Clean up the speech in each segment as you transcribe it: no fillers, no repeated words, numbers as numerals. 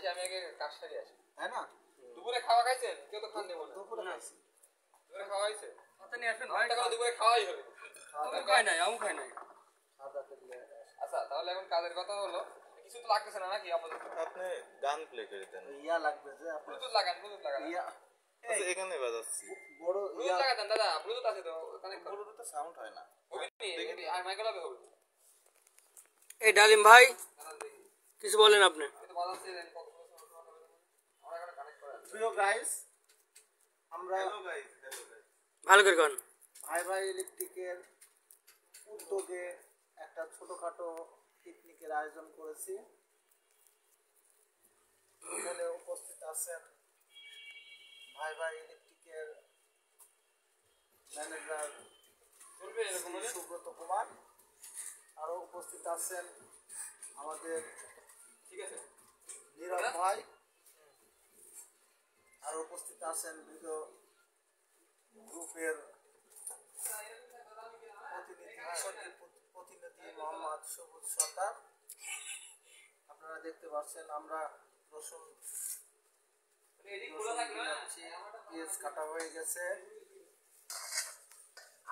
আসি, আমি আগে কাজ সারি আসি, তাই না? দুপুরে খাওয়া খাইছেন? কেউ তো খান দেবো না। দুপুরে খাইছি। দুপুরে খাওয়া হয়েছে? হাতে নিয়ে আসবেন ভাই। দুপুরে খাওয়াই হবে। আমি খাই নাই, আমি খাই নাই। আচ্ছা, তাহলে এখন কাজের কথা হলো, কিছু তো লাগতেছে না নাকি আপাতত? আপনি গান প্লে করে দেন। ইয়া লাগবে যে আপনার ব্লুটুথ লাগান, ব্লুটুথ লাগান। ইয়া আচ্ছা এখানে বাজাচ্ছি। বড় ব্লুটুথ ইয়া লাগাতেন দাদা, ব্লুটুথ আছে তো কানেক্ট করুন। ব্লুটুথে সাউন্ড হয় না। হবে নি, আর মাইক্রো লাগাবে হবে। এই ডালিম ভাই দাদা দেখি, কিছু বলেন আপনি। এই তো বাজাচ্ছে দেন কত আমরা এখানে কানেক্ট করা আছে। প্রিয় গাইস, আমরা হ্যালো গাইস, হ্যালো গাইস। ভালো করে কন। ভাই ভাই ইলেকট্রিকের উদ্যোগে একটা ছোটখাটো পিকনিকের আয়োজন করেছি। এখানে উপস্থিত আছেন ভাই ভাই ইলেকট্রিকের ম্যানেজার চলবে এরকম হলে? সুব্রত কুমার, আরও উপস্থিত আছেন আমাদের ঠিক আছে। নীরব ভাই, আর উপস্থিত আছেন ভিডিও গ্রুপের প্রতিনিধি মোহাম্মদ সবুজ সরকার। আপনারা দেখতে পাচ্ছেন আমরা রসুন পেঁয়াজ কাটা হয়ে গেছে,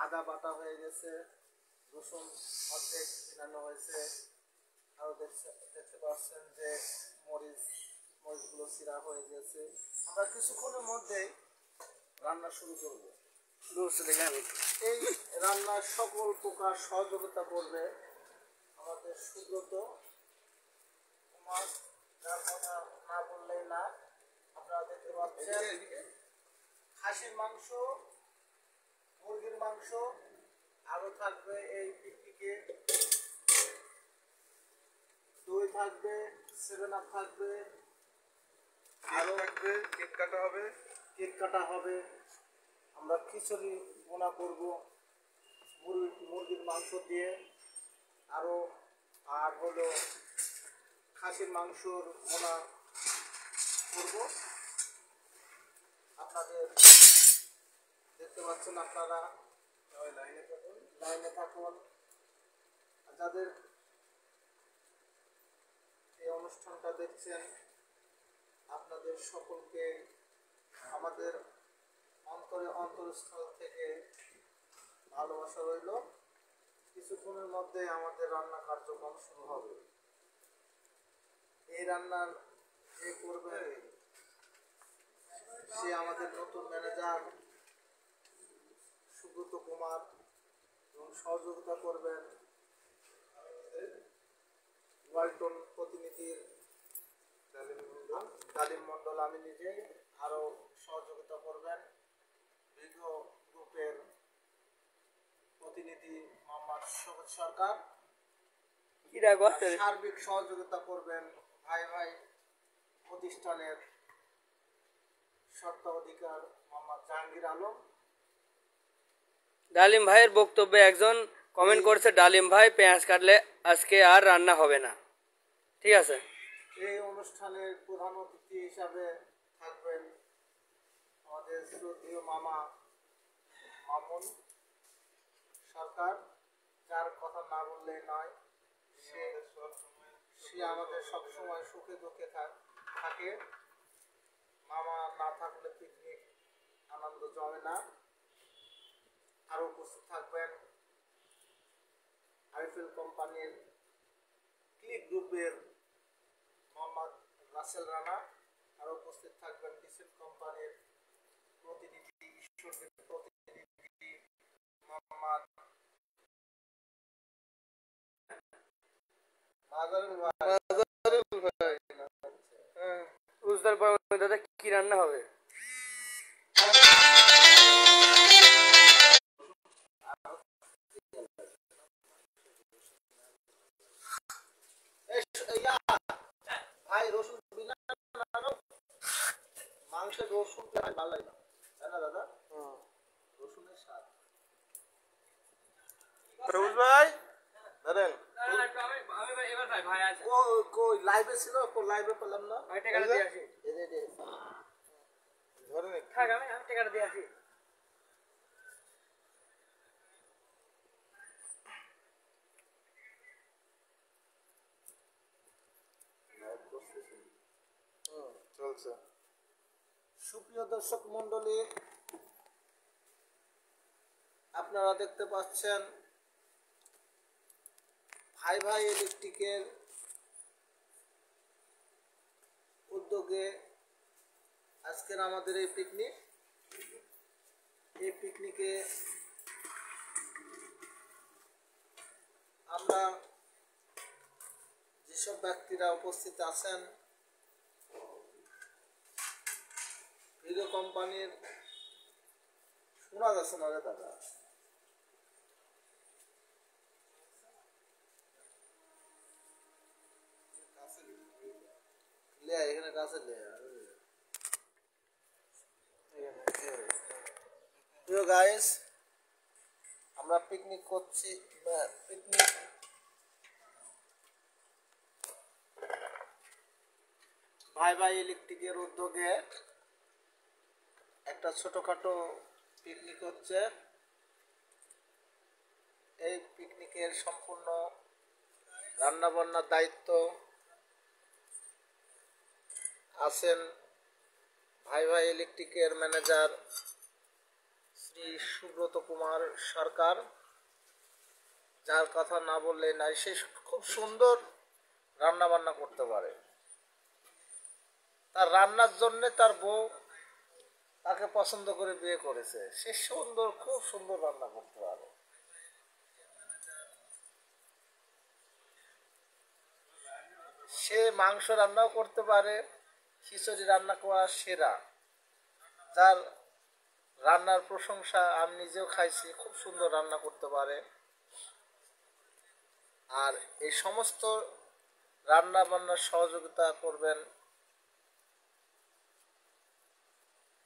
আদা বাটা হয়ে গেছে, রসুন অর্ধেক ছিনানো হয়েছে, আরও দেখতে পাচ্ছেন যে মরিচগুলো চিরা হয়ে গেছে। আমরা কিছুক্ষণের মধ্যেই রান্না শুরু করব। এই রান্নার সকল প্রকার সহযোগিতা করবে আমাদের সুব্রত কুমার, যার কথা না বললেই না। আপনারা দেখতে পাচ্ছেন খাসির মাংস, মুরগির মাংস, আরও থাকবে এই পিকনিকে দই থাকবে, 7 আপ থাকবে, আরো থাকবে, কেক কাটা হবে। কেক কাটা হবে। আমরা খিচুড়ি বোনা করব মুরগির মাংস দিয়ে, আর হলো খাসির মাংসর বোনা করব। আপনাদের দেখতে পাচ্ছেন, আপনারা লাইনে থাকুন। যাদের এই অনুষ্ঠানটা দেখছেন, আপনাদের সকলকে আমাদের অন্তরস্থল থেকে ভালোবাসা রইল। কিছুক্ষণের মধ্যে আমাদের রান্না কার্যক্রম শুরু হবে। এই রান্নার যে করবে সে আমাদের নতুন ম্যানেজার সুব্রত কুমার, এবং সহযোগিতা করবেন ওয়ালটন প্রতিনিধির ডালিম মণ্ডল, আমি নিজেই। আরও সহযোগিতা করবেন ভিডিও গ্রুপের প্রতিনিধি মোহাম্মদ সবুজ সরকার। সার্বিক সহযোগিতা করবেন ভাই ভাই প্রতিষ্ঠানের স্বত্বাধিকার মোহাম্মদ জাহাঙ্গীর আলম। ডালিম ভাইয়ের বক্তব্যে একজন কমেন্ট করেছে, ডালিম ভাই পেঁয়াজ কাটলে আজকে আর রান্না হবে না। ঠিক আছে। এই অনুষ্ঠানের প্রধান অতিথি হিসাবে থাকবেন আমাদের শ্রদ্ধেয় মামা মামুন সরকার, যার কথা না বললেই নয়। সে আমাদের সবসময় সুখে দুঃখে থাকে। মামা না থাকলে পিকনিক আনন্দ জমে না। আরও উপস্থিত থাকবেন আইফেল কোম্পানির ক্লিক গ্রুপের মোহাম্মদ রাসেল রানা। আরও উপস্থিত থাকবেন ডিসেল কোম্পানির প্রতিনিধি মোহাম্মদ উজদার পর দাদা কি রান্না হবে? ভাই রসুন বিনা মাংসের রসুন ভালো লাগে না, তাই না দাদা? রসুনের স্বাদ। সবুজ ভাই ধরেন। কই লাইভে ছিল, লাইভে পেলাম না। ধরেন আমি টাকাটা দিয়ে আসি। চলছে। সুপ্রিয় দর্শক মণ্ডলী, আপনারা দেখতে পাচ্ছেন ভাই ভাই ইলেকট্রিকের উদ্যোগে আজকের আমাদের এই পিকনিকে আমরা যেসব ব্যক্তিরা উপস্থিত আছেন, ভিডিও কোম্পানির শোনা যাচ্ছে না রে দাদা, লে এখানে কাছে লে। প্রিয় গাইস, আমরা পিকনিক করছি। পিকনিক ভাই ভাই ইলেকট্রিকের উদ্যোগে একটা ছোটখাটো পিকনিক হচ্ছে। এই পিকনিকের সম্পূর্ণ রান্নাবান্নার দায়িত্ব আছেন ভাই ভাই ইলেকট্রিকের ম্যানেজার শ্রী সুব্রত কুমার সরকার, যার কথা না বললে নাই। সে খুব সুন্দর রান্না বান্না করতে পারে। তার রান্নার জন্যে তার বউ তাকে পছন্দ করে বিয়ে করেছে। সে খুব সুন্দর রান্না করতে পারে। সে মাংস রান্নাও করতে পারে, খিচুড়ি রান্না করা সেরা, যার রান্নার প্রশংসা আমি নিজেও খাইছি। খুব সুন্দর রান্না করতে পারে। আর এই সমস্ত রান্না বান্নার সহযোগিতা করবেন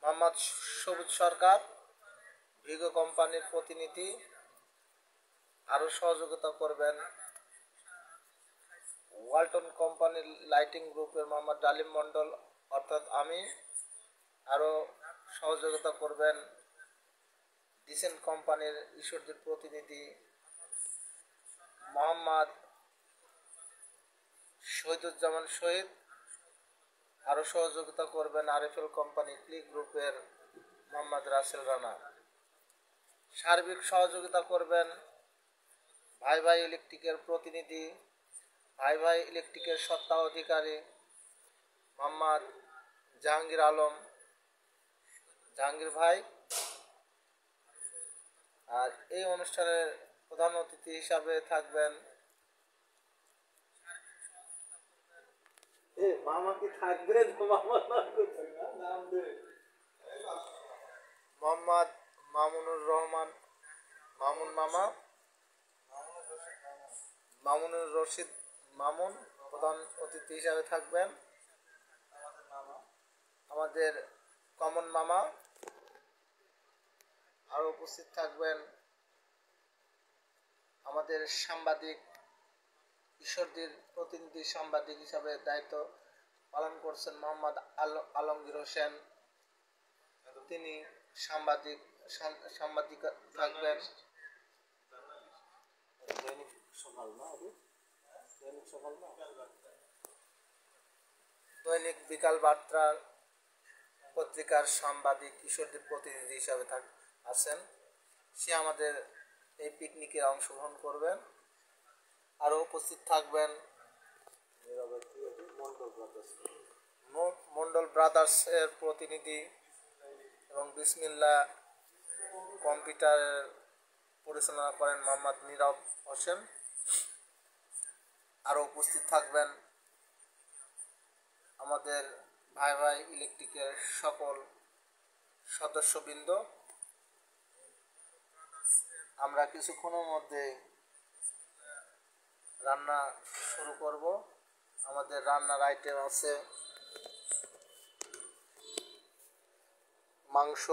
মোহাম্মদ সবুজ সরকার, ভিগো কোম্পানির প্রতিনিধি। আরও সহযোগিতা করবেন ওয়ালটন কোম্পানির লাইটিং গ্রুপের মোহাম্মদ ডালিম মণ্ডল অর্থাৎ আমি। আরও সহযোগিতা করবেন ডিসেন্ট কোম্পানির ঈশ্বরদীর প্রতিনিধি মোহাম্মদ শহীদুজ্জামান শহীদ। আরও সহযোগিতা করবেন আরএফএল কোম্পানি ক্লিক গ্রুপের মোহাম্মদ রাসেল রানা। সার্বিক সহযোগিতা করবেন ভাই ভাই ইলেকট্রিকের প্রতিনিধি, ভাই ভাই ইলেকট্রিকের সত্তা অধিকারী মোহাম্মদ জাহাঙ্গীর আলম, জাহাঙ্গীর ভাই। আর এই অনুষ্ঠানের প্রধান অতিথি হিসাবে থাকবেন মোহাম্মদ মামুনুর রহমান মামুন মামা, মামুনুর রশিদ মামুন প্রধান অতিথি হিসাবে থাকবেন। আমাদের কমন মামা। আরও উপস্থিত থাকবেন আমাদের সাংবাদিক, ঈশ্বরদীর প্রতিনিধি সাংবাদিক হিসাবে দায়িত্ব পালন করছেন মোহাম্মদ আলমগীর হোসেন। তিনি সাংবাদিক থাকবেন। দৈনিক বিকাল বার্তা পত্রিকার সাংবাদিক ঈশ্বরদীর প্রতিনিধি হিসাবে আছেন। সে আমাদের এই পিকনিকে অংশগ্রহণ করবেন। আরও উপস্থিত থাকবেন মন্ডল ব্রাদার্সের প্রতিনিধি এবং বিসমিল্লা কম্পিউটারের পরিচালনা করেন মোহাম্মদ নীরব হোসেন। আরও উপস্থিত থাকবেন আমাদের ভাই ভাই ইলেকট্রিকের সকল সদস্যবৃন্দ। আমরা কিছুক্ষণের মধ্যে রান্না শুরু করব। আমাদের রান্নার আইটেম আছে মাংস,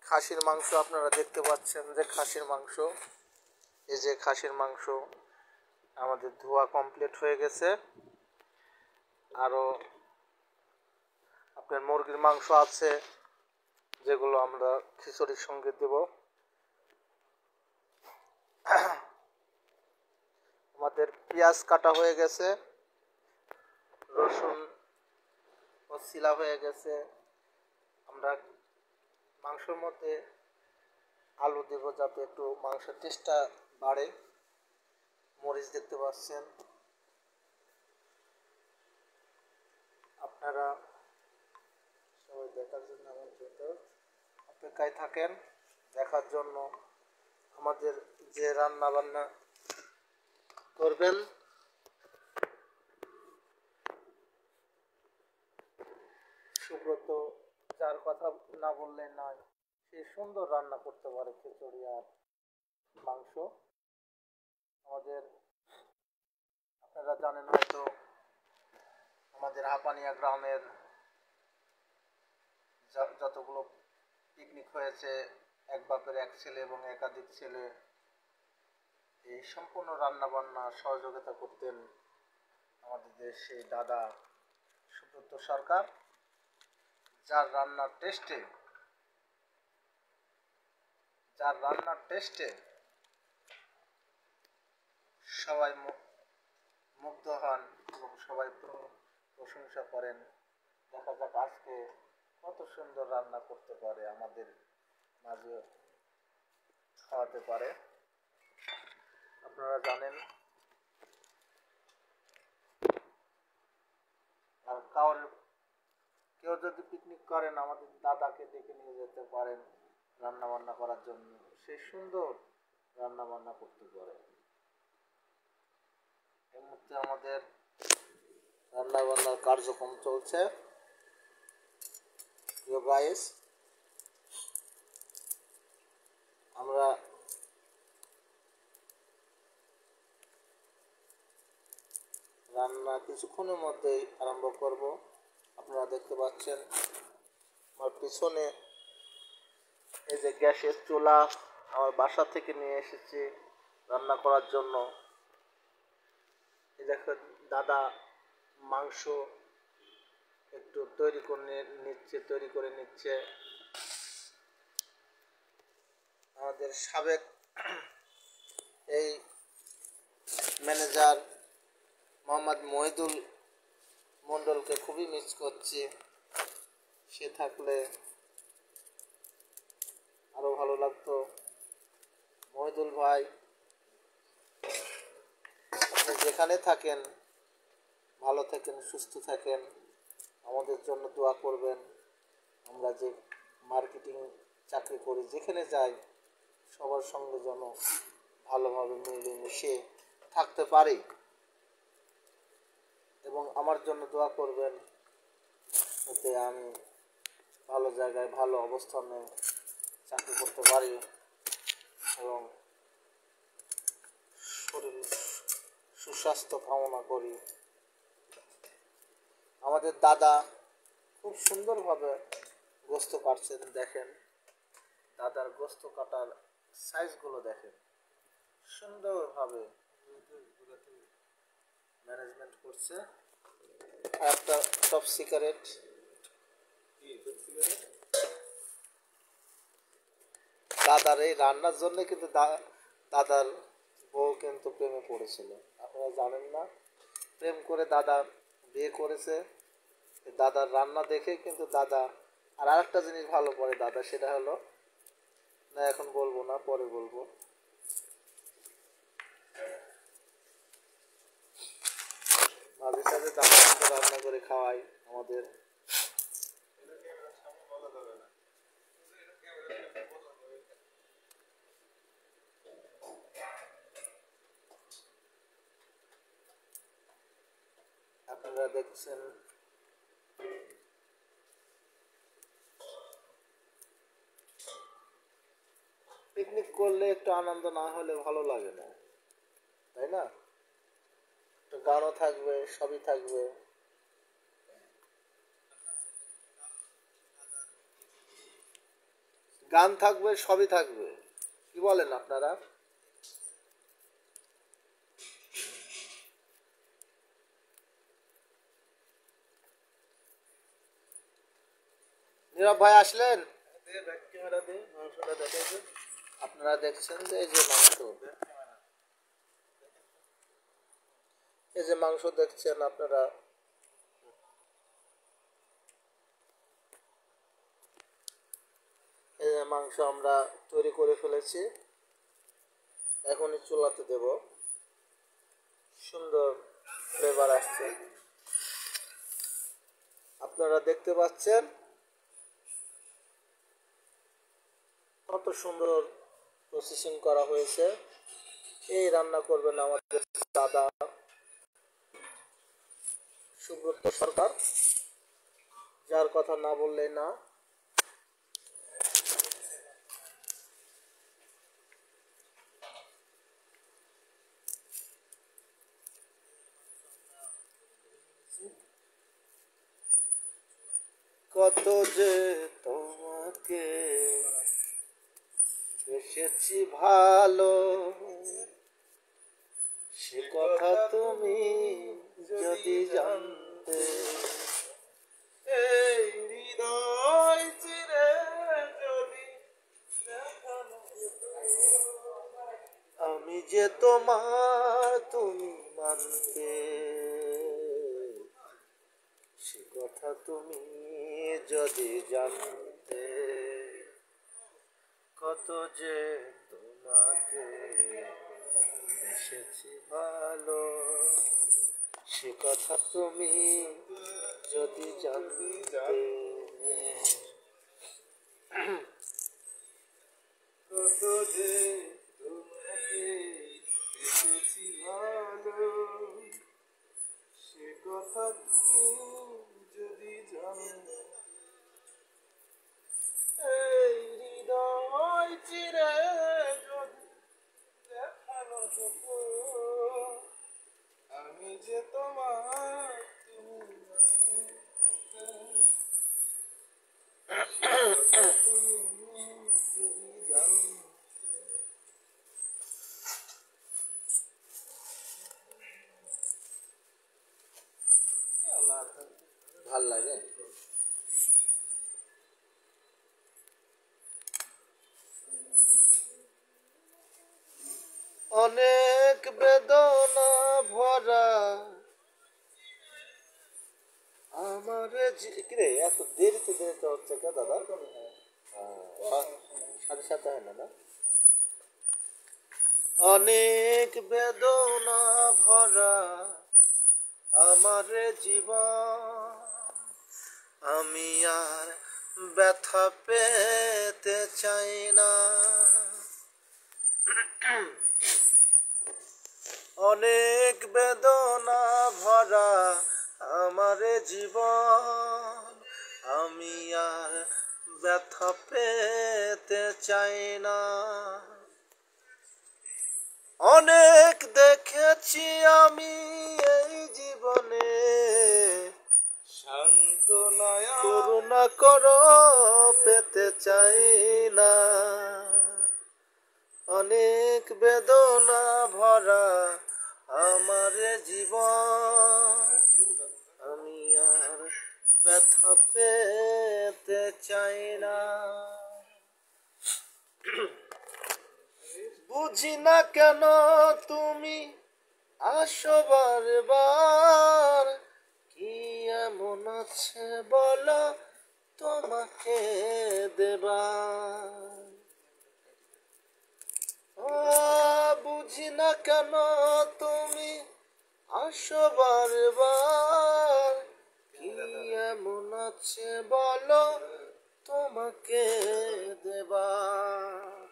খাসির মাংস। আপনারা দেখতে পাচ্ছেন যে খাসির মাংস, এই যে খাসির মাংস আমাদের ধোয়া কমপ্লিট হয়ে গেছে। আরও আপনার মুরগির মাংস আছে, যেগুলো আমরা খিচুড়ির সঙ্গে দেব। আমাদের পেঁয়াজ কাটা হয়ে গেছে, রসুন শিলা হয়ে গেছে। আমরা মাংসের মধ্যে আলু দেব যাতে একটু মাংসের টেস্টটা বাড়ে। মরিচ দেখতে পাচ্ছেন। আপনারা সবাই দেখার জন্য আমার জন্য অপেক্ষায় থাকেন। দেখার জন্য আমাদের যে রান্না বান্না করবেন সুব্রত, যার কথা না বললে নয়, সে সুন্দর রান্না করতে পারে খিচুড়ি আর মাংস। আমাদের আপনারা জানেন হয়তো আমাদের হাপানিয়া গ্রামের যতগুলো পিকনিক হয়েছে, এক বাপের এক ছেলে এবং একাধিক ছেলে, এই সম্পূর্ণ রান্না বান্না সহযোগিতা করতেন আমাদের দেশে দাদা সুব্রত সরকার, যার রান্নার টেস্টে সবাই মুগ্ধ হন এবং সবাই প্রশংসা করেন। দেখা যাক আজকে কত সুন্দর রান্না করতে পারে, আমাদের মাঝে খাওয়াতে পারে। আপনারা জানেন, আর কেউ যদি পিকনিক করেন আমাদের দাদাকে ডেকে নিয়ে যেতে পারেন রান্না বান্না করার জন্য। সে সুন্দর রান্না বান্না করতে পারে। এই মুহূর্তে আমাদের রান্না বান্নার কার্যক্রম চলছে। গাইস, আমরা রান্না কিছুক্ষণের মধ্যেই আরম্ভ করব। আপনারা দেখতে পাচ্ছেন আমার পিছনে এই যে গ্যাসের চুলা আমার বাসা থেকে নিয়ে এসেছি রান্না করার জন্য। এই দেখো দাদা মাংস একটু তৈরি করে নিচ্ছে। আমাদের সাবেক এই ম্যানেজার মোহাম্মদ মহিদুল মণ্ডলকে খুবই মিস করছি। সে থাকলে আরো ভালো লাগতো। মহিদুল ভাই, আপনি যেখানে থাকেন ভালো থাকেন, সুস্থ থাকেন, আমাদের জন্য দোয়া করবেন। আমরা যে মার্কেটিং চাকরি করি, যেখানে যাই সবার সঙ্গে যেন ভালোভাবে মিলেমিশে থাকতে পারি এবং আমার জন্য দোয়া করবেন যাতে আমি ভালো জায়গায় ভালো অবস্থানে চাকরি করতে পারি এবং শরীর সুস্বাস্থ্য কামনা করি। আমাদের দাদা খুব সুন্দরভাবে গোস্ত কাটছেন। দেখেন দাদার গোস্ত কাটার সাইজগুলো দেখেন, সুন্দরভাবে ম্যানেজমেন্ট করছে। আর একটা টপ সিগারেট, দাদার এই রান্নার জন্য কিন্তু দাদার বউ কিন্তু প্রেমে পড়েছিল। আপনারা জানেন না, প্রেম করে দাদা বিয়ে করেছে দাদার রান্না দেখে। কিন্তু দাদা আর আরেকটা জিনিস ভালো করে দাদা, সেটা হলো, না এখন বলবো না, পরে বলবো। মাঝে সাঝে দাদা কিন্তু রান্না করে খাওয়াই আমাদের। আপনারা দেখছেন পিকনিক করলে একটু আনন্দ না হলে ভালো লাগে না, তাই না? একটু গানও থাকবে, সবই থাকবে। গান থাকবে, সবই থাকবে। কি বলেন আপনারা? নীরব ভাই আসলেন? আপনারা দেখছেন যে এই যে মাংস দেখছেন আপনারা, যে মাংস আমরা তৈরি করে ফেলেছি, এখনই চুলাতে দেব। সুন্দর ফ্লেভার আসছে, আপনারা দেখতে পাচ্ছেন কত সুন্দর প্রসেসিং করা হয়েছে। এই রান্না করবেন আমাদের দাদা সুব্রত সরকার, যার কথা না বললেই না। কত যে তোমাকে বেসেছি ভালো, সে কথা তুমি যদি জানতে। এই হৃদয় চিরে যদি দেখানো যেত, আমি যে তোমার তুমি মানতে, সে কথা তুমি যদি জানতে। কত যে তোমাকে বেসেছি ভালো, সে কথা তুমি যদি জানতে। কত যে তোমাকে বেসেছি ভালো, সে কথা তুমি যদি জানতে। এই হৃদয় চিরে যদি দেখানো যেত, আমি যে তোমার তুমি যদি জানতে। ভাল লাগে। অনেক বেদনা ভরা আমার কিরে, এত দেরিতে দেরিতে হচ্ছে কে দাদা? সাথে সাথে হয় না না? অনেক বেদনা ভরা আমার জীবন, আমি আর ব্যথা পেতে চাই না। অনেক বেদনা ভরা আমার জীবন, আমি আর ব্যথা পেতে চাই না। অনেক দেখেছি আমি এই জীবনে, সান্ত্বনা করুণা করো পেতে চাই না। অনেক বেদনা ভরা আমার জীবন, আমি আর ব্যথা পেতে চাই না। বুঝি না কেন তুমি আসো বারবার, কি এমন আছে বলো তোমাকে দেবার। বুঝি না কেন তুমি আসো বারবার, কি এমন আছে বলো তোমাকে দেবার।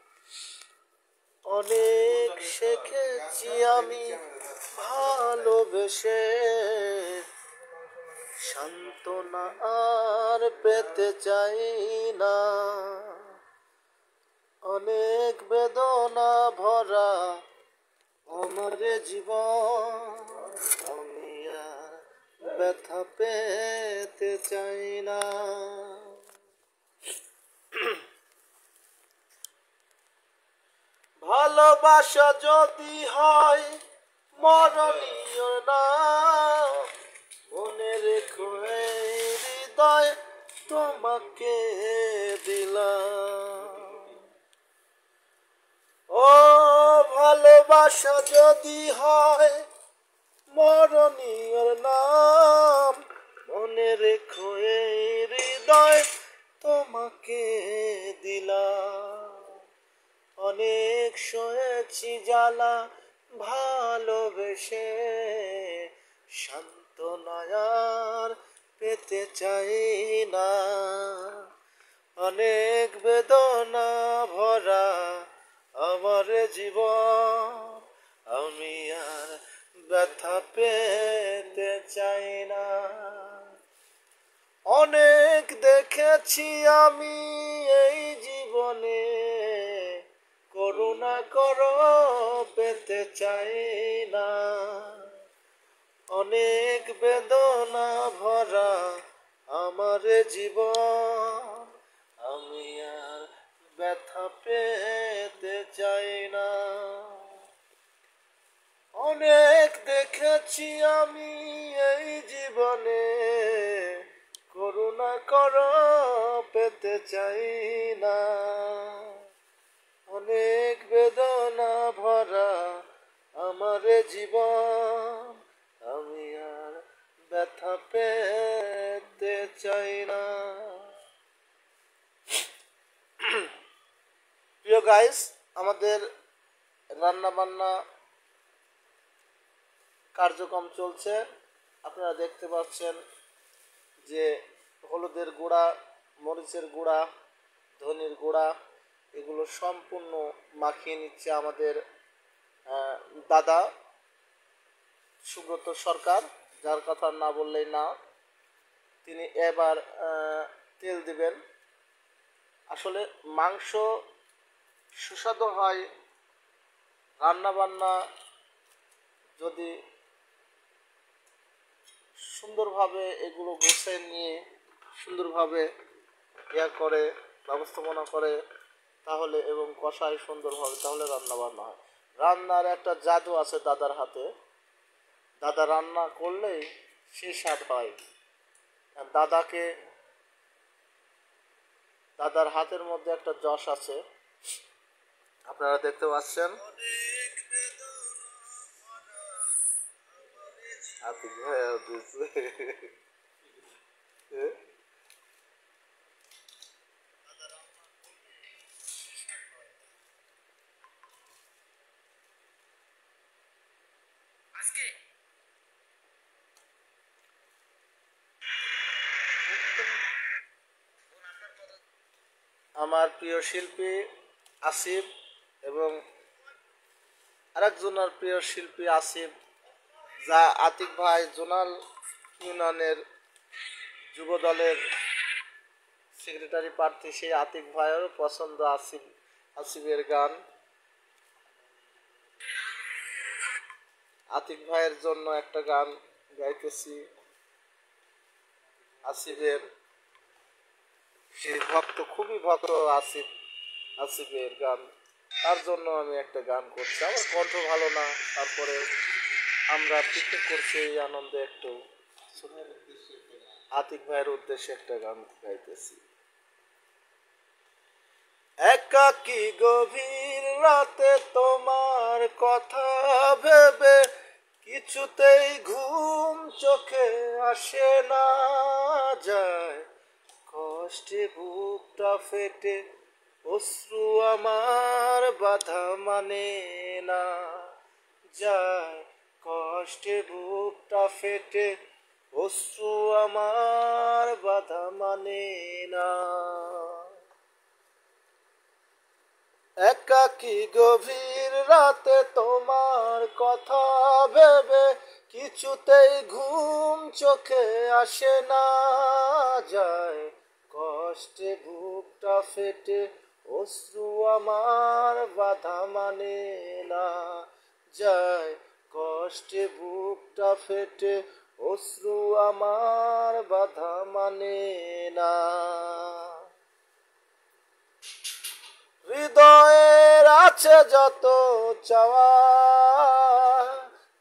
অনেক শিখেছি আমি ভালোবেসে, সান্ত্বনা আর পেতে চাই না। অনেক বেদনা ভরা আমার জীবন, আমি আর ব্যথা পেতে চাই না। ভালোবাসা যদি হয় মরণীয় না, মনে রেখো এই হৃদয় তোমাকে দিলাম। ও ভালোবাসা যদি হয় মরণীয় নাম, মনে রেখো এই হৃদয় তোমাকে আমাকে দিলা, অনেক সয়েছি জ্বালা ভালোবেসে, শান্তনায়ার পেতে চাই না। অনেক বেদনা ভরা আমার জীবন, আমি আর ব্যথা পেতে চাই না। অনেক দেখেছি আমি এই জীবনে, করুণা করো পেতে চাই না। অনেক বেদনা ভরা আমার জীবন, আমি আর ব্যথা পেতে চাই না। অনেক দেখেছি আমি এই জীবনে, করুণা করো পেতে চাই না। অনেক বেদনা ভরা আমার জীবন, আমি আর ব্যথা পেতে চাই না। প্রিয় গাইস, আমাদের রান্না বান্না কার্যক্রম চলছে। আপনারা দেখতে পাচ্ছেন যে হলুদের গুঁড়া, মরিচের গুঁড়া, ধনির গুঁড়া এগুলো সম্পূর্ণ মাখিয়ে নিচ্ছে আমাদের দাদা সুব্রত সরকার, যার কথা না বললেই না। তিনি এবার তেল দিবেন। আসলে মাংস সুস্বাদু হয় রান্নাবান্না যদি সুন্দরভাবে এগুলো গুছিয়ে নিয়ে সুন্দরভাবে করে ব্যবস্থাপনা করে তাহলে, এবং কষায় সুন্দরভাবে, তাহলে রান্না বান্না হয়। রান্নার একটা জাদু আছে দাদার হাতে। দাদা রান্না করলেই সে স্বাদ হয়। দাদার হাতের মধ্যে একটা যশ আছে, আপনারা দেখতে পাচ্ছেন। আমার প্রিয় শিল্পী আসিফ এবং আরেকজনের প্রিয় শিল্পী আসিফ, যা আতিক ভাই জোনাল ইউনিয়নের যুব দলের সেক্রেটারি প্রার্থী, সেই আতিক ভাইয়েরও পছন্দ আসিফের গান। আতিক ভাইয়ের জন্য একটা গান গাইতেছি। আসিফের সেই ভক্ত, খুবই ভক্ত আসিফের গান, তার জন্য আমি একটা গান করছি। আমার কণ্ঠ ভালো না, তারপরে আমরা পিকনিক করছি এই আনন্দে একটু আতিক ভাইয়ের উদ্দেশ্যে একটা গান গাইতেছি। একাকী গভীর রাতে তোমার কথা ভেবে কিছুতেই ঘুম চোখে আসে না, যায় কষ্টে বুকটা ফেটে অশ্রু আমার বাধা মানে না, যায় কষ্টে বুকটা ফেটে অশ্রু আমার বাধা মানে না। একাকী গভীর রাতে তোমার কথা ভেবে কিছুতেই ঘুম চোখে আসে না, যায় কষ্টে বুকটা ফেটে অশ্রু আমার বাধা মানে না, যায় কষ্টে বুকটা ফেটে অশ্রু আমার বাধা মানে না। হৃদয়ের আছে যত চাওয়া,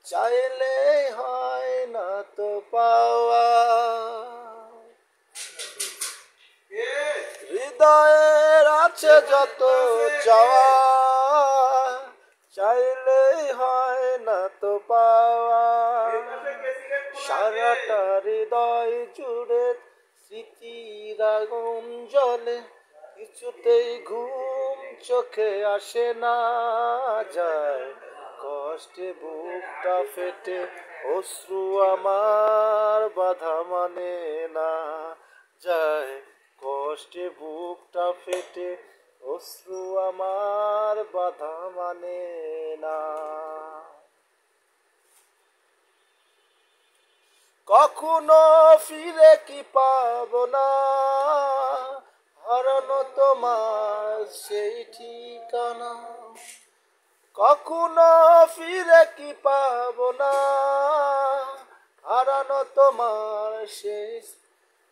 চাইলেই হয় না তো পাওয়া। হৃদয়ের আছে যত চাওয়া, চাইলেই হয় না তো পাওয়া। সারাটা হৃদয় জুড়ে স্মৃতির আগুন জ্বলে, কিছুতেই ঘুম চোখে আসে না, যায় কষ্টে বুকটা ফেটে, অশ্রু আমার বাধা মানে না, যায় কষ্টে বুকটা ফেটে, অশ্রু আমার বাধা মানে না। কখনো ফিরে কি পাবো না, হারানো তোমার সেই ঠিকানা, কখনো ফিরে কি পাবো না, হারানো তোমার সেই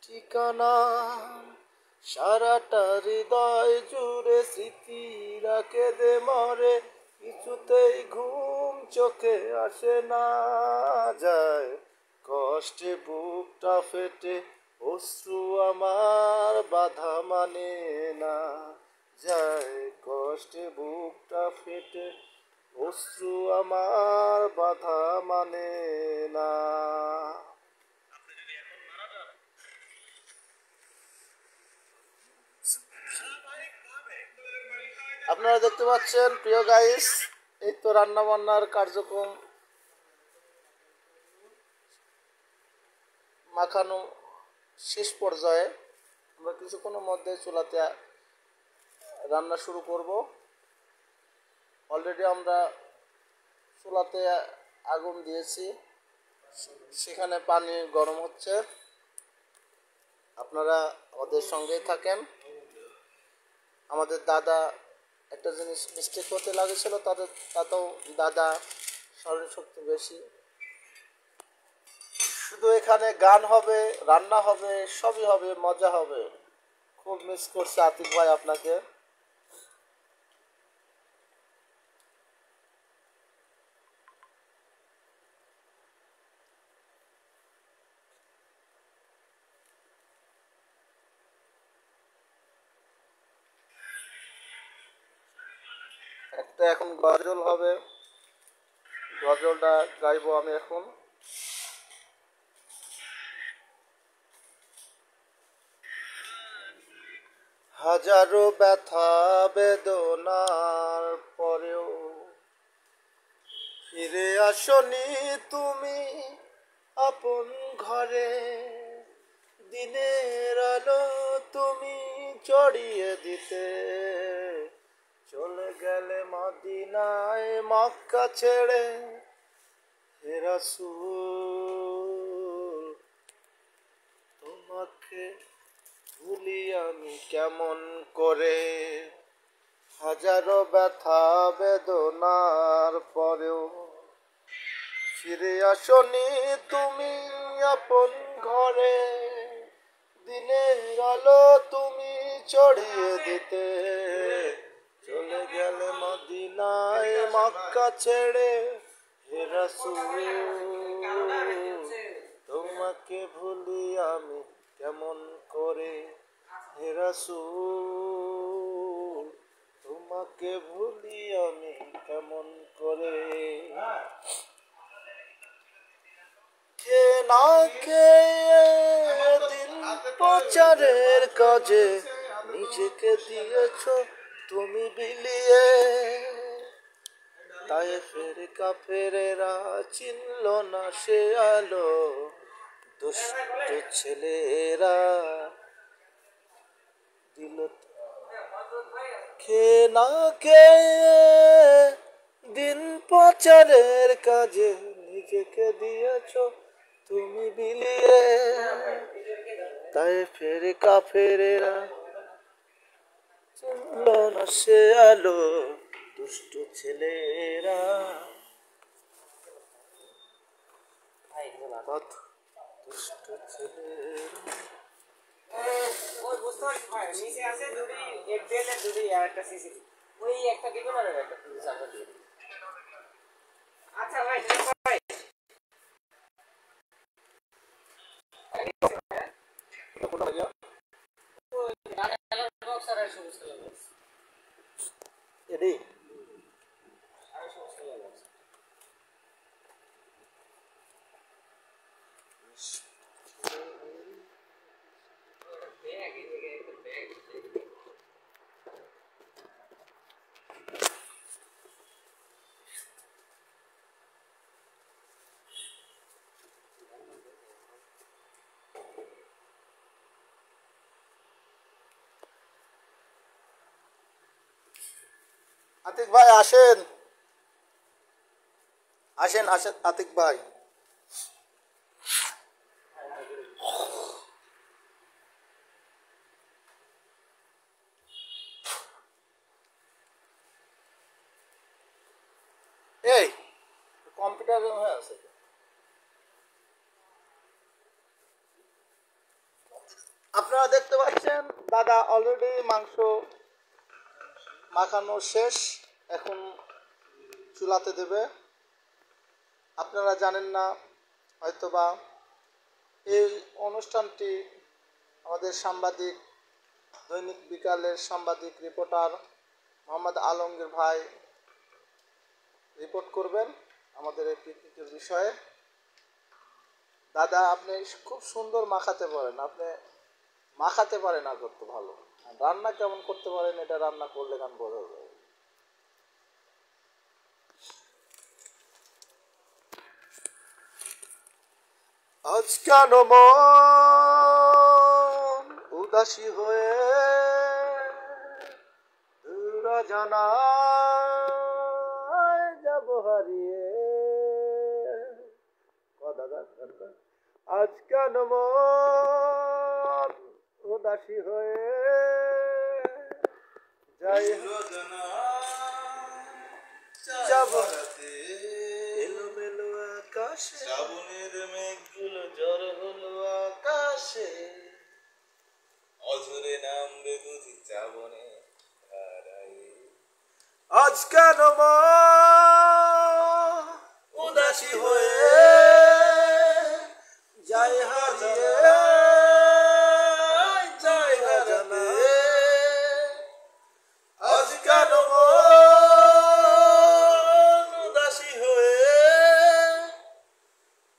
ঠিকানা, সারাটা হৃদয় জুড়ে স্মৃতিরা কেঁদে মরে, কিছুতেই ঘুম চোখে আসে না, যায় কষ্টে বুকটা ফেটে, অশ্রু আমার বাধা মানে না, যায় কষ্টে বুকটা ফেটে, অশ্রু আমার বাধা মানে না। আপনারা দেখতে পাচ্ছেন প্রিয় গাইস, এই তো রান্না বান্নার কার্যক্রম মাখানো শেষ পর্যায়ে। আমরা কিছুক্ষণের মধ্যে চুলাতে রান্না শুরু করব। অলরেডি আমরা চুলাতে আগুন দিয়েছি, সেখানে পানি গরম হচ্ছে। আপনারা আমাদের সঙ্গেই থাকেন। আমাদের দাদা একটা জিনিস মিস্টেক করতে লাগেছিল, তাতেও দাদা স্মরণশক্তি বেশি। শুধু এখানে গান হবে, রান্না হবে, সবই হবে, মজা হবে। খুব মিস করছে আতিক ভাই আপনাকে। একটা এখন গজল হবে, গজলটা গাইবো আমি এখন। হাজারো ব্যথা বেদনার পরেও ফিরে আসনি তুমি আপন ঘরে, দিনের আলো তুমি চড়িয়ে দিতে, চলে গেলে মদিনায় মক্কা ছেড়ে, হে রাসূল তোমাকে ভুলি আমি কেমন করে, হাজারো ব্যথা বেদনার পরেও ফিরে আসনি তুমি আপন ঘরে, দিনের আলো তুমি চড়িয়ে দিতে, চলে গেলে মদিনায় মক্কা ছেড়ে, হে রাসূল তোমাকে ভুলি আমি কেমন করে, হে রাসূল তোমাকে ভুলি আমি কেমন করে। কে না খেয়ে দিন প্রচারের কাজে নিজেকে দিয়েছ তুমি বিলিয়ে, তাই ফের কাফেরেরা চিনল না সে আলো, দুষ্ট ছেলেরা দিল। খে না খেয়ে দিন প্রচারের কাজে নিজেকে দিয়েছ তুমি বিলিয়ে, তাই ফের কাফেরেরা চিনল না সে আলো, দুষ্ট ছেলেরা। দুষ্ট ছেলেরা ওই বুঝতে পারছি ভাই, নিচে আছে দুটি এফবিএল এর দুটি আর একটা সিসিটিভি, ওই একটা দিবেন আর একটা পুলিশ আমরা দিয়ে দিবেন। আচ্ছা ভাই, ভাই বক্স আর সবুজ কালার বক্স, এডি আর সবুজ কালার বক্স। আতিক ভাই আসেন, আসেন আসেন আতিক ভাই। এই কম্পিউটার হয়ে আছে। আপনারা দেখতে পাচ্ছেন দাদা অলরেডি মাংস মাখানো শেষ, এখন চুলাতে দেবে। আপনারা জানেন না হয়তোবা এই অনুষ্ঠানটি আমাদের সাংবাদিক, দৈনিক বিকালের সাংবাদিক রিপোর্টার মোহাম্মদ আলমগীর ভাই রিপোর্ট করবেন আমাদের এই পিকনিকের বিষয়ে। দাদা আপনি খুব সুন্দর মাখাতে পারেন, আপনি মাখাতে পারেন আর করতে ভালো, রান্না কেমন করতে পারেন এটা রান্না করলে গান বোঝা যায়। আজ কেন মন উদাসী হয়ে দূর জানায় যাব হারিয়ে। দাদা আজ কেন মন উদাসী হয়ে যাই যাব এলোমেলো আকাশে, শ্রাবণের মেঘগুলো জ্বর হলো আকাশে, অঝরে নামবে বুঝি শ্রাবণে ধারায়। আজ কেন মন উদাসী হয়ে যাই হারিয়ে যাই জানা। আজ কেন মন উদাসী হয়ে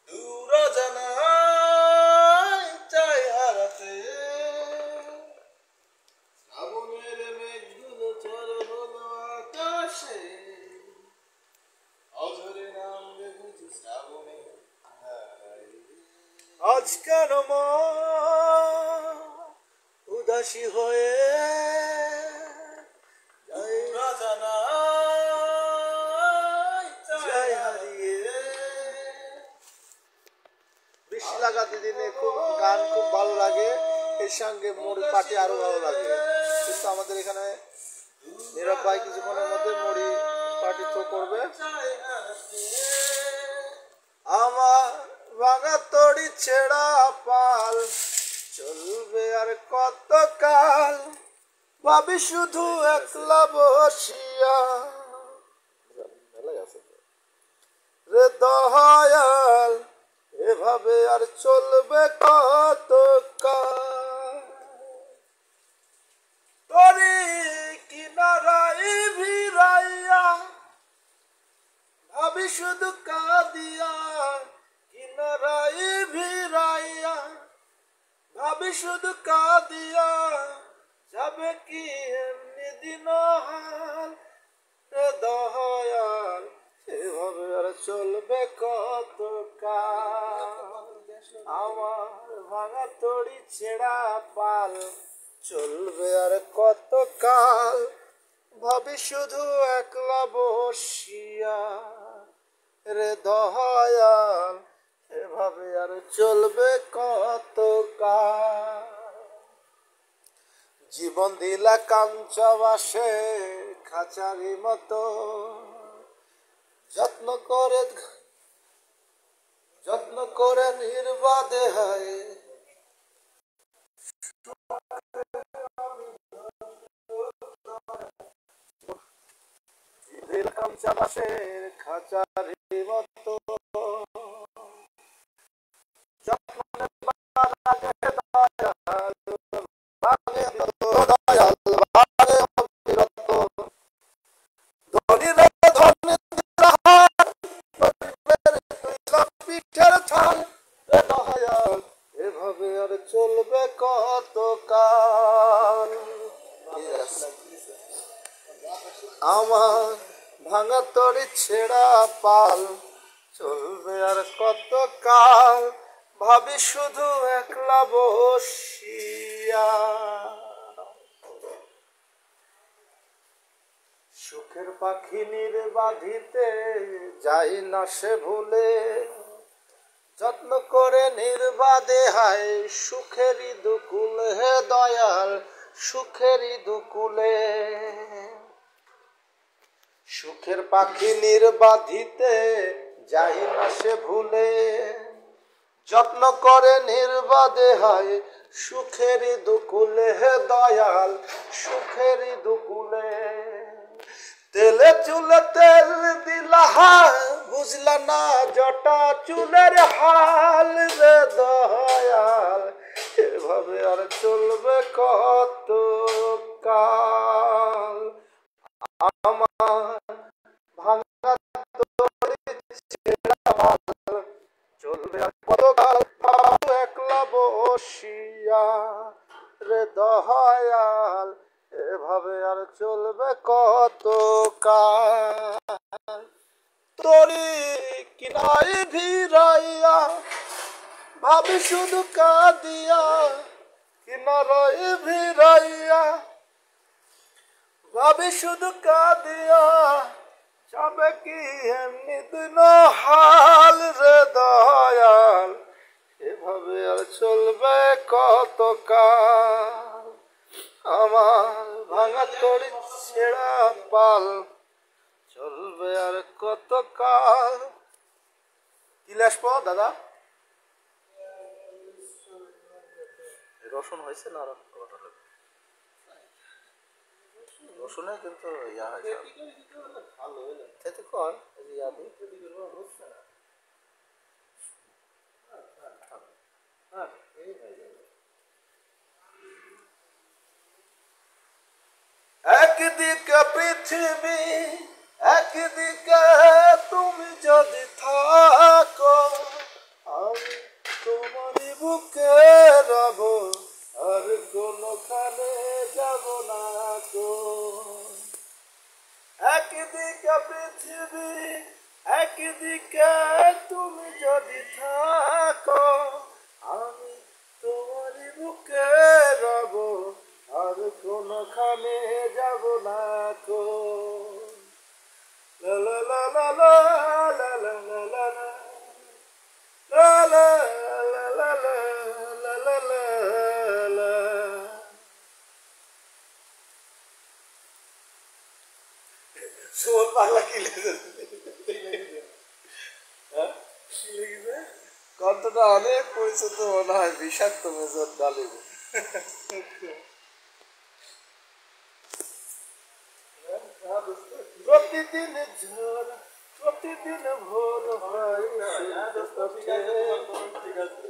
দূর জানায় চাই হারাতে। শ্রাবণের মেঘগুলো ঝড় হলো আকাশে, অঝরে নামবে বুঝি শ্রাবণে ধারায়। আজ কেন মন উদাসী হয়ে দূর জানায় চাই হারিয়ে। বৃষ্টি লাগাতে দিনে খুব গান খুব ভালো লাগে, এর সঙ্গে মুড়ি পাটি আরো ভালো লাগে, কিন্তু আমাদের এখানে নীরব ভাই কিছুক্ষণের মধ্যে মুড়ি পাটি থ্রো করবে। আমার ভাঙা তড়ি ছেঁড়া পাল চলবে আর কত কাল, ভাবি শুধু একলা বসিয়া রে দয়াল, এভাবে আর চলবে কত কাল। তরি কিনারাই ভিড়াইয়া ভাবি শুধু কাঁদিয়া, কিনারাই ভিড়াইয়া ভাবি শুধু কাঁদিয়া, যাবে কি এমনি দিন হাল রে দয়াল, এভাবে আর চলবে কত কাল। আমার ভাঙা তড়ি ছেঁড়া পাল চলবে আর কত কাল, ভাবি শুধু একলা বসিয়া রে দয়াল, এভাবে আর চলবে কত কাল। জীবন দিলা কাঞ্চা বাসে খাঁচারি মতো, যত্ন করে নির্বাদে হয় কাঞ্চা বাসের খাঁচারি মতো, এভাবে আর চলবে কত কাল। আমার ভাঙা তড়ি ছেঁড়া পাল চলবে আর কত কাল, ভাবি শুধু একলা বসিয়া। সুখের পাখি নির্বাধিতে যাই না সে ভুলে, যত্ন করে নির্বাদে হায় সুখেরই দুকুল হে দয়াল সুখেরই দুকুলে। সুখের পাখি নির্বাধিতে যাই না সে ভুলে, যত্ন করে নির্বাদে হয় সুখেরই দুকুলে হে দয়াল সুখেরই দুকুলে। তেলে চুলে তেল দিলা বুঝলা না জটা চুলের হাল রে দয়াল, এভাবে আর চলবে কত কাল। আমার ভাঙা চলবে আর কত কাল একলা বসিয়া রে দয়াল, এভাবে আর চলবে কত কাল। তরি কিনাই ভিড়াইয়া ভাবি শুধু কাঁদিয়া, কিনারাই ভিড়াইয়া ভাবি শুধু কাঁদিয়া, যাবে কি এমনি দিন হাল রে দয়াল, এভাবে আর চলবে কত কাল। আমার ভাঙা তরি ছেঁড়া পাল চলবে আর কত কাল। কি লাসব দাদা? রসুন হয়েছে না? রসুনে কিন্তু ইয়া হয়েছে খেতে কর ইয়াদি একদিকে পৃথিবী একদিকে তুমি যদি থাকো, আমি তোমারই বুকে রব আর কোনখানে যাব না গো। একদিকে পৃথিবী একদিকে তুমি যদি থাকো, আমি তোমারই বুকে রব আর কোনখানে যাব না গো। লা লা লা লা লা লা লা লা লা লা লা লা লা লা লা লা লা। সুমন পাগলা কি লিখেছে? কণ্ঠটা অনেক পরিচিত মনে হয়, বিষাক্ত মেজর ডালিম। প্রতিদিন ঝড় প্রতিদিন ভোর হয় ঠিক আছে।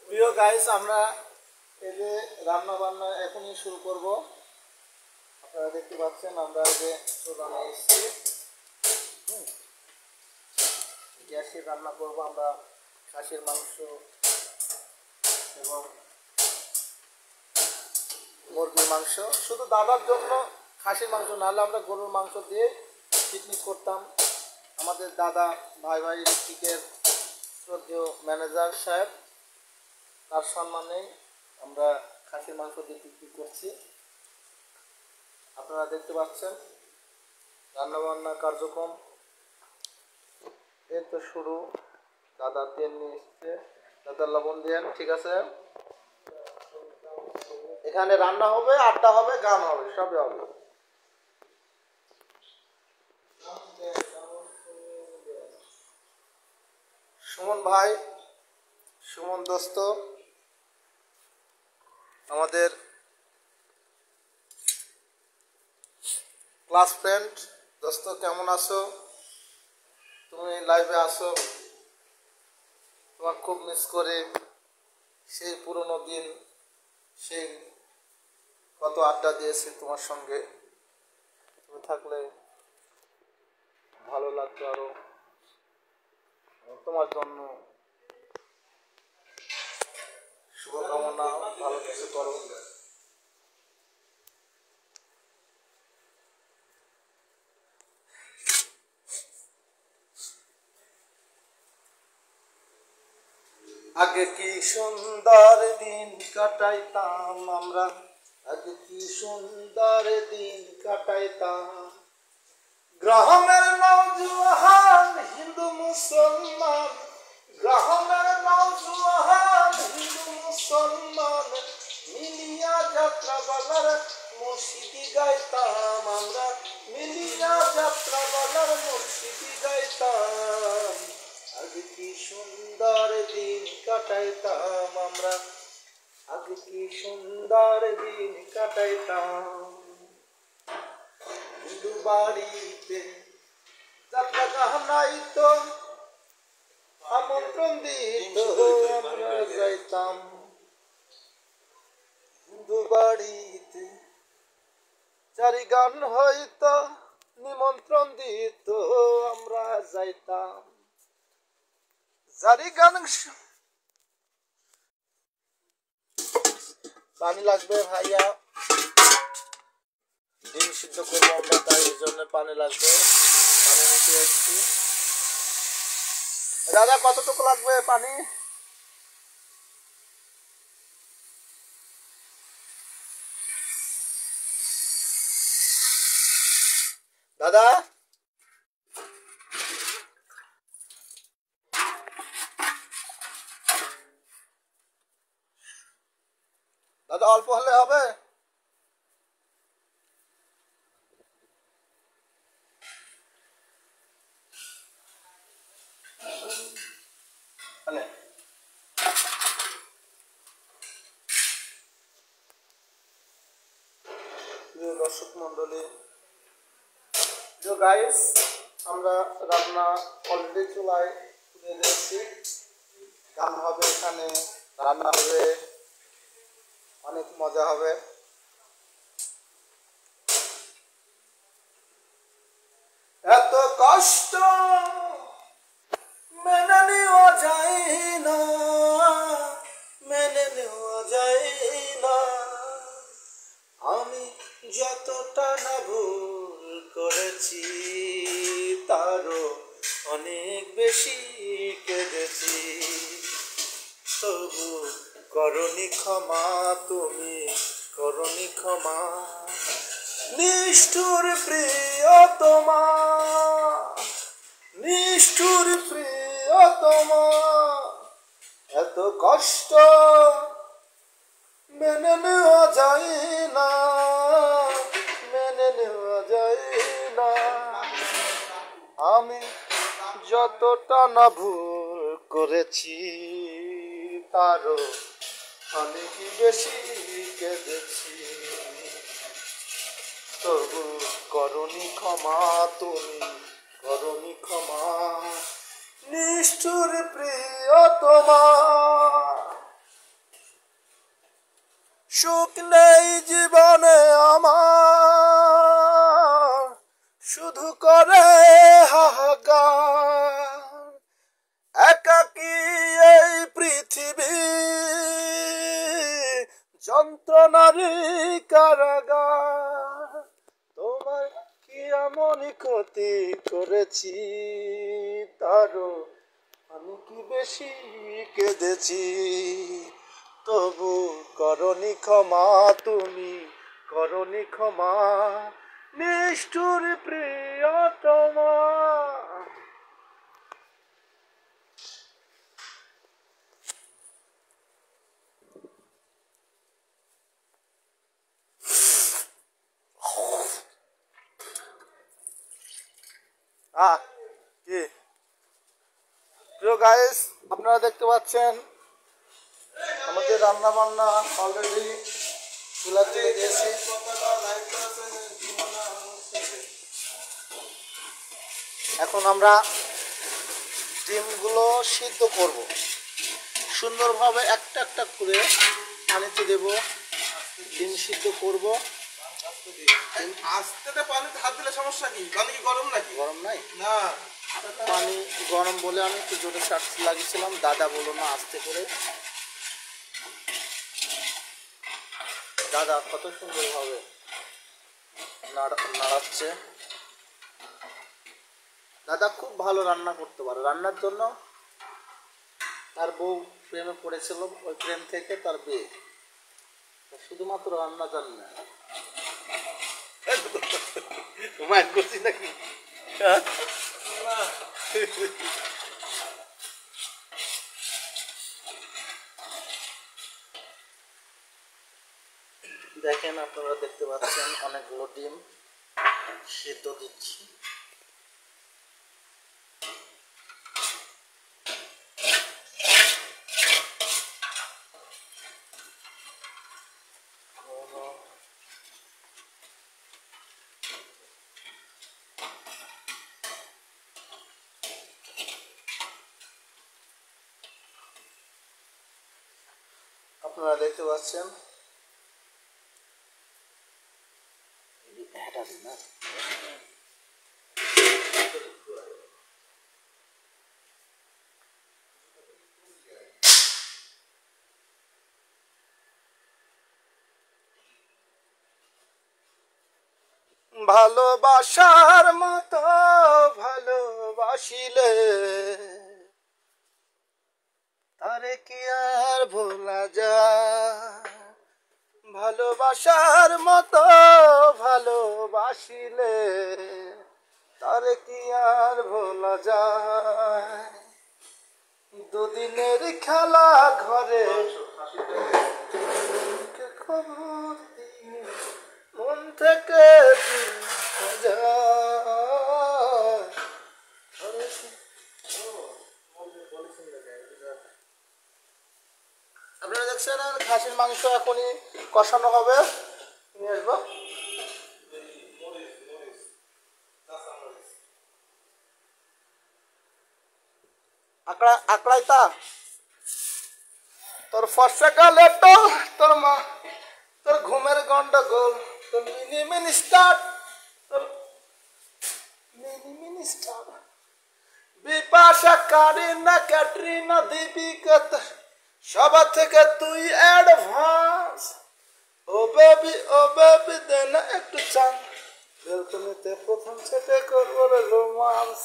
প্রিয় গাইস, আমরা এই যে রান্না বান্না এখনই শুরু করব। আপনারা দেখতে পাচ্ছেন আমরা এই যে চুলা নিয়ে এসেছি, গ্যাসে রান্না করব আমরা খাসির মাংস এবং মুরগির মাংস। শুধু দাদার জন্য খাসির মাংস, নাহলে আমরা গরুর মাংস দিয়ে পিকনিক করতাম। আমাদের দাদা ভাই ইলেকট্রিকের শ্রদ্ধেয় ম্যানেজার সাহেব, তার সম্মানে আমরা খাসির মাংস দিয়ে পিকনিক করছি। আপনারা দেখতে পাচ্ছেন রান্নাবান্না কার্যক্রম এই তো শুরু। দাদা তেল নিয়ে এসছে, দাদা লবণ দিয়েন, ঠিক আছে। এখানে রান্না হবে, আড্ডা হবে, গান হবে, সবই হবে। সুমন ভাই, সুমন দোস্ত, আমাদের ক্লাস ফ্রেন্ড। দোস্ত কেমন আছো? তুমি লাইভে আসো, তোমার খুব মিস করে। সেই পুরনো দিন, সেই কত আড্ডা দিয়েছি তোমার সঙ্গে। তুমি থাকলে ভালো লাগতো আরো। তোমার জন্য শুভকামনা, ভালো কিছু করো। আগে কি সুন্দর দিন কাটাইতাম আমরা, আগে কি সুন্দর দিন কাটাইতাম। গ্রামের নওজোয়ান হিন্দু মুসলমান, গ্রামের নওজোয়ান হিন্দু মুসলমান মিলিয়া যাত্রা বালার মুর্শিদি গাইতাম আমরা, মিলিয়া যাত্রা বালার মুর্শিদি গাইতাম। আগে কি সুন্দর দিন কাটাইতাম আমরা, আগে কি সুন্দর দিন কাটাইতাম। হিন্দু বাড়িতে যাত্রা গাহানাইতো, আমন্ত্রণ দিত আমরা যাইতাম। হিন্দু বাড়িতে চারি গান হইতো, নিমন্ত্রণ দিত আমরা যাইতাম। চারি গান পানি লাগবে ভাইয়া, ডিম সিদ্ধ করবো আমরা, তাই এই জন্য পানি লাগবে। পানি নিতে এসছি। দাদা কতটুকু লাগবে পানি? দাদা দাদা অল্প হলে হবে? দর্শক মন্ডলী, গাইস, আমরা রান্না অলরেডি চুলায় তুলে দিয়েছি। গান হবে এখানে, রান্না হবে, অনেক মজা হবে। এত কষ্ট মেনে নেওয়া যায় না, মেনে নেওয়া যায় না। আমি যতটা না ভুল করেছি তারও অনেক বেশি কেঁদেছি, তবু করনি ক্ষমা, তুমি করনি ক্ষমা। নিষ্ঠুর প্রিয়তমা, নিষ্ঠুর প্রিয়তমা, এত কষ্ট মেনে নেওয়া যায় না, মেনে নেওয়া যায় না। আমি যতটা না ভুল করেছি তারও অনেক বেশি কেঁদেছি, তবু করনি ক্ষমা, তুমি করনি ক্ষমা। নিষ্ঠুর প্রিয়তমা, সুখ নেই জীবনে আমার, শুধু করে হাহাকার। একাকী এই পৃথিবী যন্ত্রণারই কারাগার। তোমার কি এমন ক্ষতি করেছি তারও আমি কি বেশি কেঁদেছি, তবু করনি ক্ষমা, তুমি করনি ক্ষমা। নিষ্ঠুর প্রিয়তমা। কি প্রিয় গাইস, আপনারা দেখতে পাচ্ছেন আমাদের রান্না বান্না অলরেডি চুলা তুলে দিয়েছি। এখন আমরা ডিমগুলো সিদ্ধ করব, সুন্দরভাবে একটা একটা করে পানিতে দেব, ডিম সিদ্ধ করব। আস্তে পানিতে হাত দিলে সমস্যা কি? পানি কি গরম নাকি? গরম নাই না, পানি গরম বলে আমি একটু জোরে চাট লাগিয়েছিলাম, দাদা বলো না আস্তে করে। দাদা কত সুন্দরভাবে নাড়াচ্ছে। দাদা খুব ভালো রান্না করতে পারে, রান্নার জন্য তার বউ প্রেমে পড়েছিল, ওই প্রেম থেকে তার বিয়ে। শুধুমাত্র রান্না জান না, মাইন্ড করছিস নাকি? হ্যাঁ? দেখেন আপনারা দেখতে পাচ্ছেন অনেকগুলো ডিম সিদ্ধ দিচ্ছি। আপনারা দেখতে পাচ্ছেন ভালোবাসার মতো ভালোবাসিলে তারে কি আর ভোলা যায়, ভালোবাসার মতো ভালোবাসিলে তারে কি আর ভোলা যায়। দুদিনের খেলা ঘরে খবর দিয়ে মন থেকে দিন যায়। আপনারা দেখছেন খাসির মাংস এখনই কষানো হবে, নিয়ে আসবো। আকড়াই তা তোর ফর্সা গালে তো তোর মা, তোর ঘুমের গন্ডগোল, তোর মিনি মিনি স্টার্ট, তোর mini mini start. Bipasha, Kareena, Katrina, Deepika সবার থেকে তুই অ্যাডভান্স। ও বেবি দে না একটু চান, বেলকনিতে প্রথম সেটে করবো রে রোমান্স।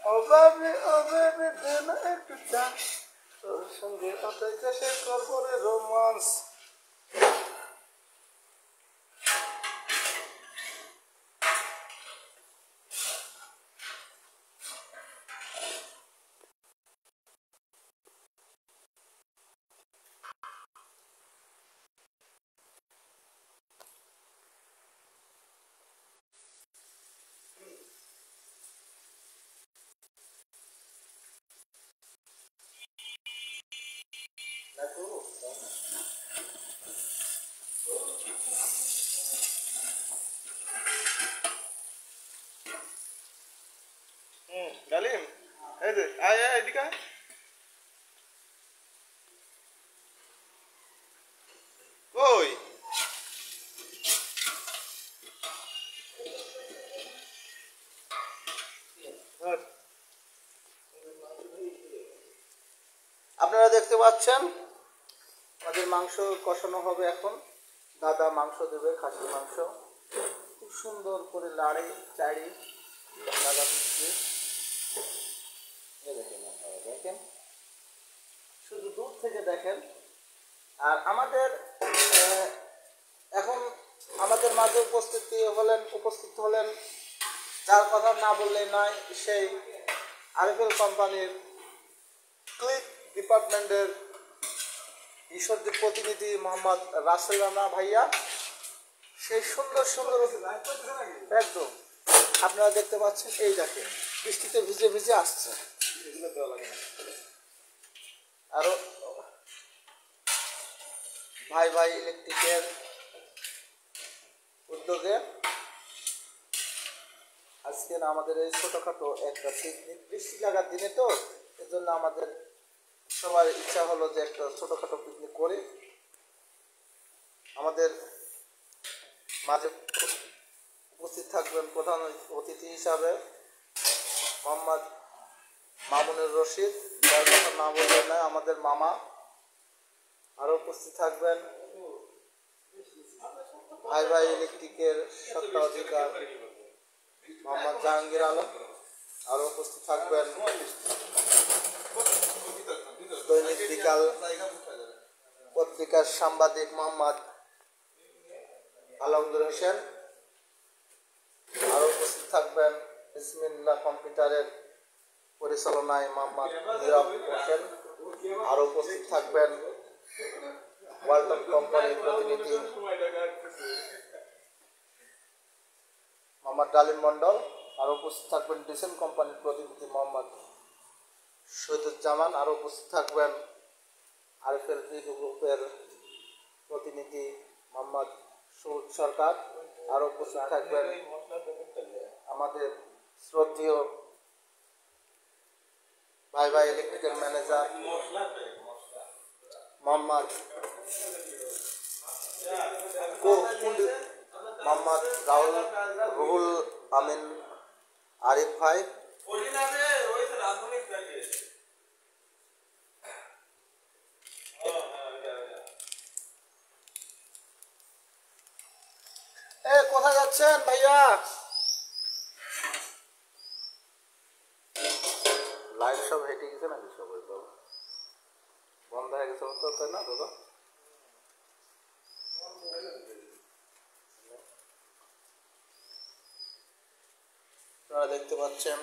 ও বেবি দে না একটু চান, তোর সঙ্গে অতই কেসে করবো রে রোমান্স। ডালিম, এই যে আয় আয় এদিকে আয়। ওই আপনারা দেখতে পাচ্ছেন আমাদের মাংস কষানো হবে এখন। দাদা মাংস দেবে, খাসির মাংস খুব সুন্দর করে লাড়ে চাড়ি দাদা দিচ্ছে। দেখেন শুধু দূর থেকে দেখেন। আর আমাদের এখন আমাদের মাঝে উপস্থিত হলেন যার কথা না বললেই নয়, সেই আরএফএল কোম্পানির ক্লিক ডিপার্টমেন্টের ঈশ্বরদীপ প্রতিনিধি মোহাম্মদ রাসেল রানা ভাইয়া। সেই সুন্দর একদম আপনারা দেখতে পাচ্ছেন, এই দেখেন বৃষ্টিতে ভিজে ভিজে আসছে। আরো ভাই ইলেকট্রিকের উদ্যোগে আজকে আমাদের এই ছোটখাটো একটা পিকনিক, বৃষ্টি লাগার দিনে তো এজন্য আমাদের সবার ইচ্ছা হলো যে একটা ছোটখাটো পিকনিক করি। আমাদের মাঝে উপস্থিত থাকবেন প্রধান অতিথি হিসাবে মোহাম্মদ মামুনুর রশিদ, যার কথা না বললে না, আমাদের মামা। আরও উপস্থিত থাকবেন ভাই ইলেকট্রিকের স্বত্বাধিকার মোহাম্মদ জাহাঙ্গীর আলম। আরও উপস্থিত থাকবেন দৈনিক বিকাল পত্রিকার সাংবাদিক মোহাম্মদ আলমগীর হোসেন। আরও উপস্থিত থাকবেন বিসমিল্লাহ কম্পিউটারের পরিচালনায় মোহাম্মদ নীরব হোসেন। আরও উপস্থিত থাকবেন ওয়ালটন কোম্পানির প্রতিনিধি মোহাম্মদ ডালিম মন্ডল। আরও উপস্থিত থাকবেন ডিসেন কোম্পানির প্রতিনিধি মোহাম্মদ শহীদুজ্জামান। আরও উপস্থিত থাকবেন আরএফএল গ্রুপের প্রতিনিধি মোহাম্মদ সুদ সরকার। আরও উপস্থিত থাকবেন আমাদের শ্রদ্ধেয় ভাই ভাই ইলেকট্রিক্যাল ম্যানেজার মোহাম্মদ মোহাম্মদ রুহুল আমিন আরিফ ভাই। কোথায় যাচ্ছেন ভাইয়া? লাইট সব হেঁটে গেছে নাকি? সব বন্ধ হয়ে গেছে তো, তাই না দাদা? আপনারা দেখতে পাচ্ছেন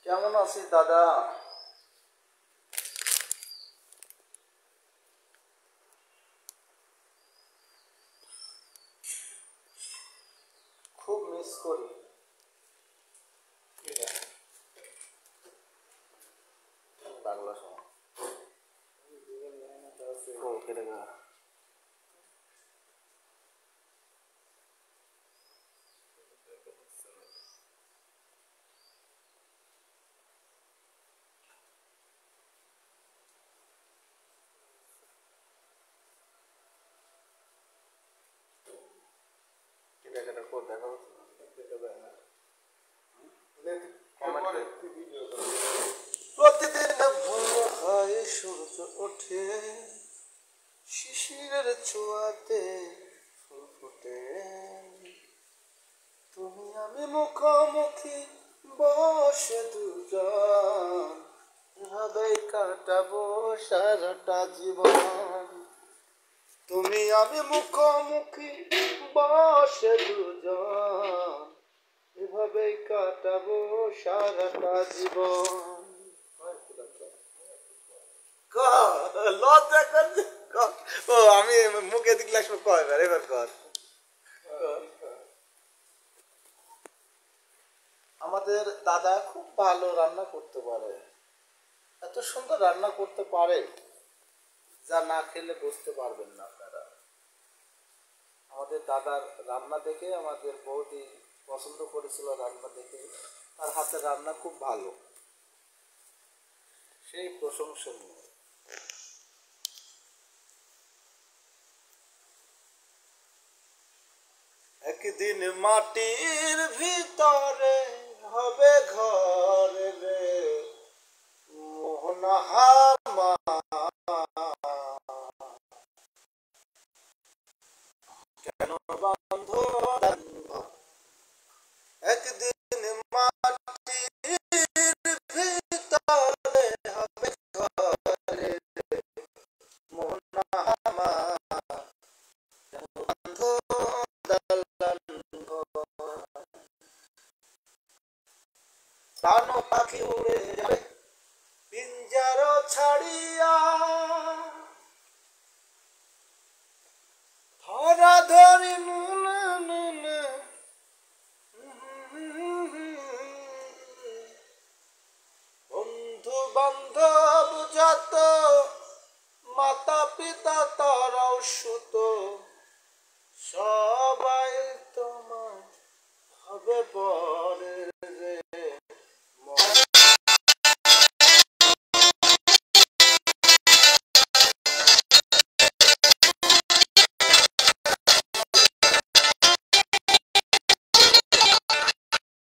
কেমন আছিস দাদা? খুব মিস করি। বাংলা সময় প্রতিদিন ভোর হয় সূর্য ওঠে, শিশিরের ছোঁয়াতে ফুল ফুটে, তুমি আমি মুখোমুখি বসে দুজন, এভাবেই কাটাবো সারাটা জীবন। তুমি আমি মুখোমুখি বসে দুজন, এভাবেই কাটাবো সারাটা জীবন। লজ্জা করছে। ও আমি মুখে দিকলে কয়বার, এবার কর। আমাদের দাদা খুব ভালো রান্না করতে পারে, এত সুন্দর রান্না করতে পারে যা না খেলে বুঝতে পারবেন না আপনারা। আমাদের দাদার রান্না দেখে আমাদের বৌদি পছন্দ করেছিল, রান্না দেখে তার হাতের রান্না খুব ভালো, সেই প্রশংসনীয়। একদিন মাটির ভিতরে হবে ঘর রে মোহনাহামা, কেন বান্ধ একদিন মাটির ভিতরে হবে ঘর রে মোহনাহামা, কেন বান্ধ প্রাণ পাখি উড়ে যাবে পিঞ্জার ছাড়িয়া, ধরা ধরি